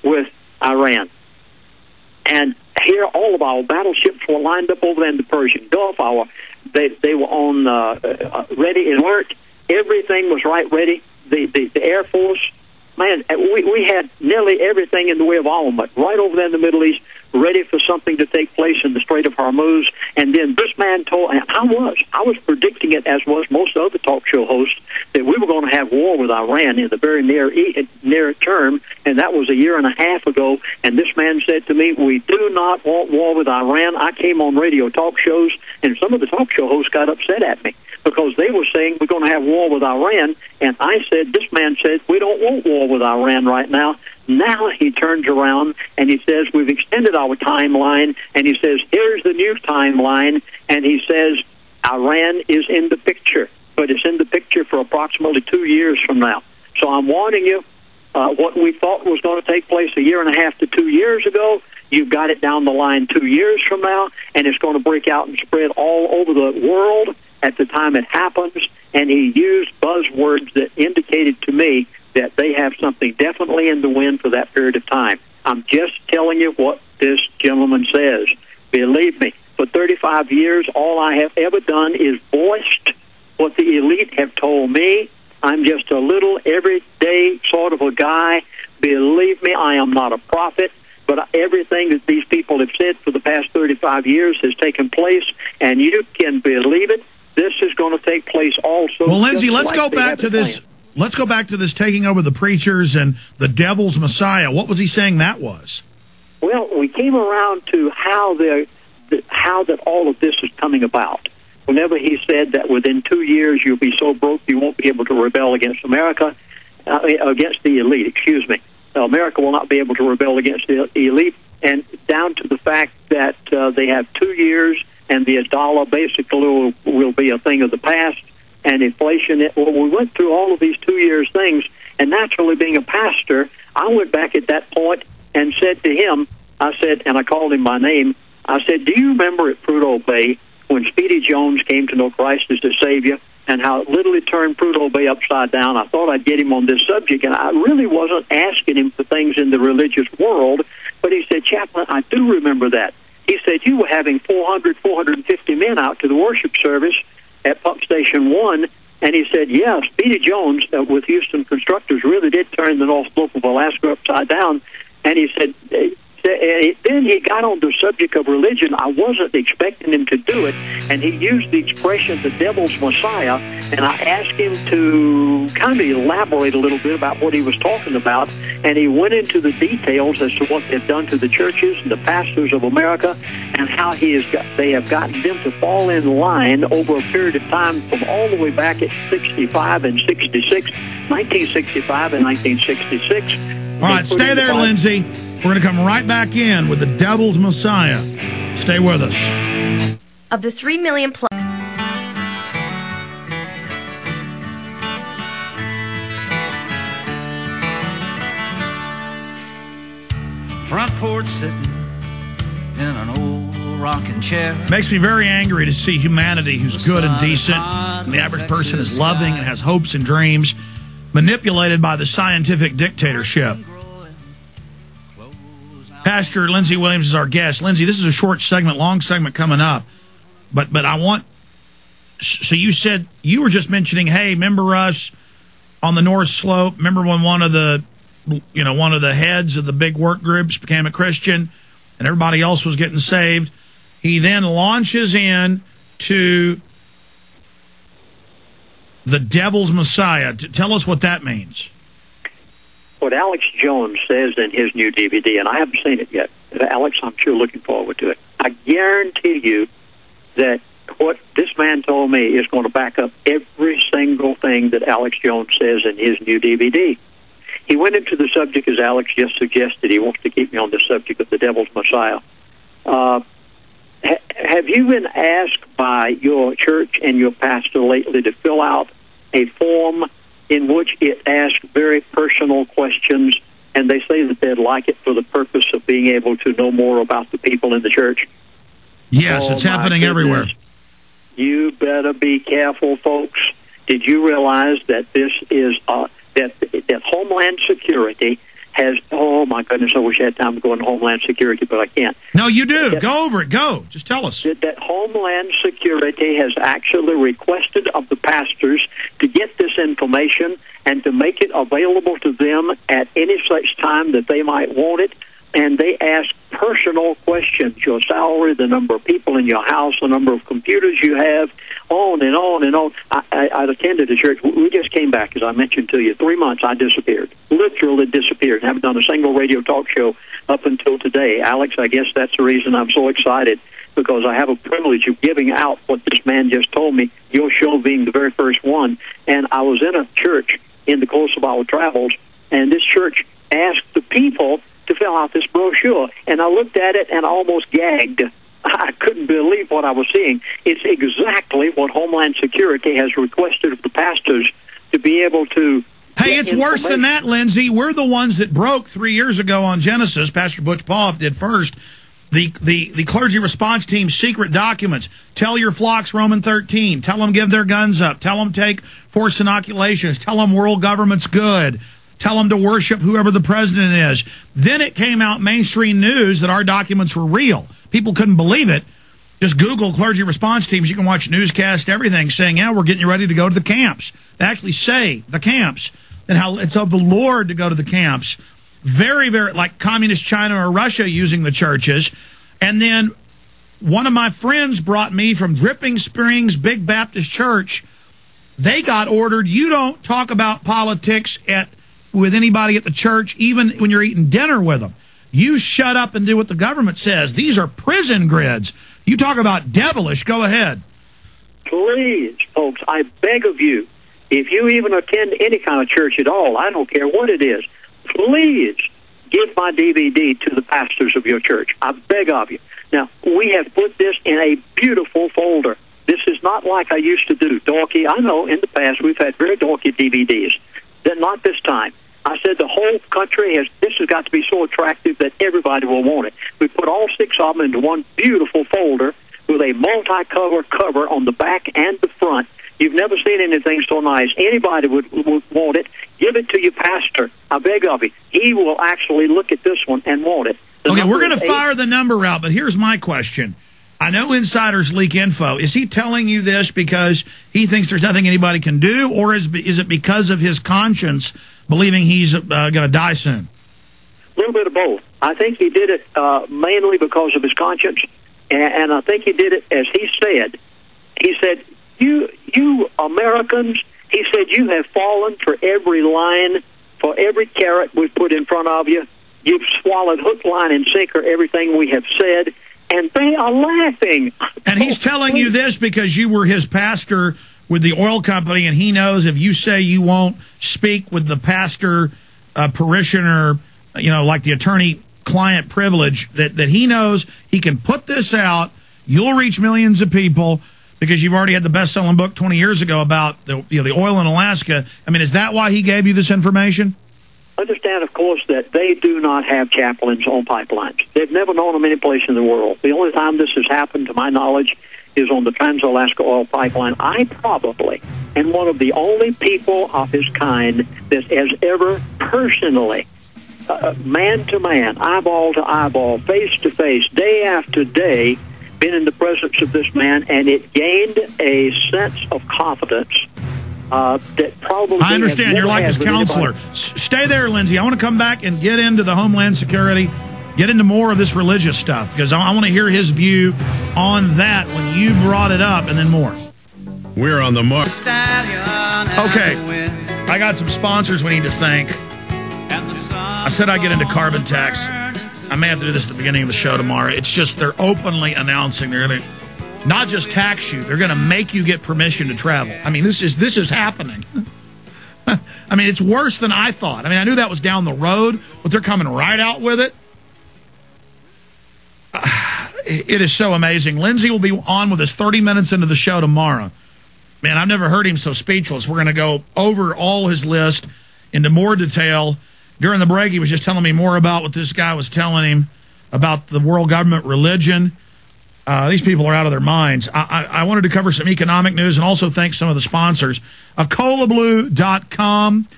with Iran. And here, all of our battleships were lined up over there in the Persian Gulf. They were on ready, alert. Everything was ready. The Air Force, man, we had nearly everything in the way of armament right over there in the Middle East, ready for something to take place in the Strait of Hormuz. And then this man told, and I was predicting it, as was most other talk show hosts, that we were going to have war with Iran in the very near term, and that was a year and a half ago. And this man said to me, we do not want war with Iran. I came on radio talk shows, and some of the talk show hosts got upset at me because they were saying we're going to have war with Iran. And I said, this man said, we don't want war with Iran right now. Now he turns around and he says, we've extended our timeline, and he says, here's the new timeline, and he says, Iran is in the picture, but it's in the picture for approximately 2 years from now. So I'm warning you, what we thought was going to take place a year and a half to 2 years ago, you've got it down the line 2 years from now, and it's going to break out and spread all over the world at the time it happens. And he used buzzwords that indicated to me that they have something definitely in the wind for that period of time. I'm just telling you what this gentleman says. Believe me, for 35 years, all I have ever done is voiced what the elite have told me. I'm just a little everyday sort of a guy. Believe me, I am not a prophet, but everything that these people have said for the past 35 years has taken place, and you can believe it. This is going to take place also. Well, Lindsey, let's go back to this. Let's go back to this taking over the preachers and the devil's Messiah. What was he saying that was? Well, we came around to how that all of this is coming about. Whenever he said that within 2 years you'll be so broke you won't be able to rebel against America, against the elite, excuse me. America will not be able to rebel against the elite, and down to the fact that they have 2 years and the dollar basically will be a thing of the past, and inflation. Well, we went through all of these 2 years things, and naturally being a pastor, I went back at that point and said to him, I said, and I called him by name, I said, do you remember at Prudhoe Bay when Speedy Jones came to know Christ as the Savior, and how it literally turned Prudhoe Bay upside down? I thought I'd get him on this subject, and I really wasn't asking him for things in the religious world, but he said, Chaplain, I do remember that. He said, you were having 450 men out to the worship service at Pump Station 1, and he said, yeah, Speedy Jones with Houston Constructors really did turn the North Slope of Alaska upside down. And he said, then he got on the subject of religion. I wasn't expecting him to do it, and he used the expression, the devil's Messiah, and I asked him to kind of elaborate a little bit about what he was talking about, and he went into the details as to what they've done to the churches and the pastors of America, and how they have gotten them to fall in line over a period of time from all the way back at 65 and 66, 1965 and 1966. All right, stay there, Lindsey. We're going to come right back in with the devil's Messiah. Stay with us. Of the 3 million plus... Front porch sitting in an old rocking chair. Makes me very angry to see humanity who's good and decent, and the average person is loving and has hopes and dreams, manipulated by the scientific dictatorship. Pastor Lindsey Williams is our guest. Lindsey, this is a short segment, long segment coming up. But I want... So you said, you were just mentioning, hey, remember us on the North Slope? Remember when one of the heads of the big work groups became a Christian and everybody else was getting saved? He then launches in to the devil's Messiah. Tell us what that means. What Alex Jones says in his new DVD, and I haven't seen it yet. Alex, I'm sure looking forward to it. I guarantee you that what this man told me is going to back up every single thing that Alex Jones says in his new DVD. He went into the subject, as Alex just suggested. He wants to keep me on the subject of the devil's Messiah. Have you been asked by your church and your pastor lately to fill out a form in which it asks very personal questions, and they say that they'd like it for the purpose of being able to know more about the people in the church? Yes, it's happening everywhere. You better be careful, folks. Did you realize that this is that Homeland Security has, oh my goodness, I wish I had time to go into Homeland Security, but I can't. No, you do. Go over it. Go. Just tell us. That Homeland Security has actually requested of the pastors to get this information and to make it available to them at any such time that they might want it. And they ask personal questions, your salary, the number of people in your house, the number of computers you have, on and on and on. I attended a church. We just came back, as I mentioned to you. 3 months I disappeared, literally disappeared. Haven't done a single radio talk show up until today. Alex, I guess that's the reason I'm so excited, because I have a privilege of giving out what this man just told me, your show being the very first one. And I was in a church in the course of our travels, and this church asked the people to fill out this brochure, and I looked at it and I almost gagged. I couldn't believe what I was seeing. It's exactly what Homeland Security has requested of the pastors to be able to. Hey, it's worse than that, Lindsey. We're the ones that broke 3 years ago on Genesis. Pastor Butch Poff did first. The clergy response team's secret documents. Tell your flocks Roman 13. Tell them give their guns up. Tell them take forced inoculations. Tell them world government's good. Tell them to worship whoever the president is. Then it came out mainstream news that our documents were real. People couldn't believe it. Just Google clergy response teams. You can watch newscasts, everything, saying, yeah, we're getting you ready to go to the camps. They actually say the camps and how it's of the Lord to go to the camps. Very, very, like communist China or Russia using the churches. And then one of my friends brought me from Dripping Springs Big Baptist Church. They got ordered, you don't talk about politics with anybody at the church, even when you're eating dinner with them. You shut up and do what the government says. These are prison grids. You talk about devilish. Go ahead. Please, folks, I beg of you, if you even attend any kind of church at all, I don't care what it is, please give my DVD to the pastors of your church. I beg of you. Now, we have put this in a beautiful folder. This is not like I used to do. Dorky, I know in the past we've had very dorky DVDs. Then not this time. I said the whole country this has got to be so attractive that everybody will want it. We put all 6 of them into one beautiful folder with a cover on the back and the front. You've never seen anything so nice. Anybody would want it. Give it to your pastor. I beg of you. He will actually look at this one and want it. Okay, we're going to fire the number out, but here's my question. I know insiders leak info. Is he telling you this because he thinks there's nothing anybody can do, or is it because of his conscience believing he's going to die soon? A little bit of both. I think he did it mainly because of his conscience, and I think he did it as he said. He said, you Americans, he said, you have fallen for every line, for every carrot we've put in front of you. You've swallowed hook, line, and sinker everything we have said. And they are laughing. And he's telling you this because you were his pastor with the oil company, and he knows if you say you won't speak with the pastor, parishioner, like the attorney-client privilege, that he knows he can put this out, you'll reach millions of people because you've already had the best-selling book 20 years ago about the oil in Alaska. I mean, is that why he gave you this information? Understand, of course, that they do not have chaplains on pipelines. They've never known them any place in the world. The only time this has happened, to my knowledge, is on the Trans-Alaska Oil Pipeline. I probably am one of the only people of his kind that has ever personally, man to man, eyeball to eyeball, face to face, day after day, been in the presence of this man, and it gained a sense of confidence that probably. I understand. You're like his counselor. Stay there, Lindsey. I want to come back and get into the Homeland Security, get into more of this religious stuff, because I want to hear his view on that when you brought it up, and then more. We're on the mark. Okay. I got some sponsors we need to thank. I said I'd get into carbon tax. I may have to do this at the beginning of the show tomorrow. It's just they're openly announcing they're going to not just tax you, they're going to make you get permission to travel. I mean, this is happening. I mean, it's worse than I thought. I mean, I knew that was down the road, but they're coming right out with it. It is so amazing. Lindsey will be on with us 30 minutes into the show tomorrow. Man, I've never heard him so speechless. We're going to go over all his list into more detail. During the break, he was just telling me more about what this guy was telling him about the world government religion. These people are out of their minds. I wanted to cover some economic news and also thank some of the sponsors. AcolaBlue.com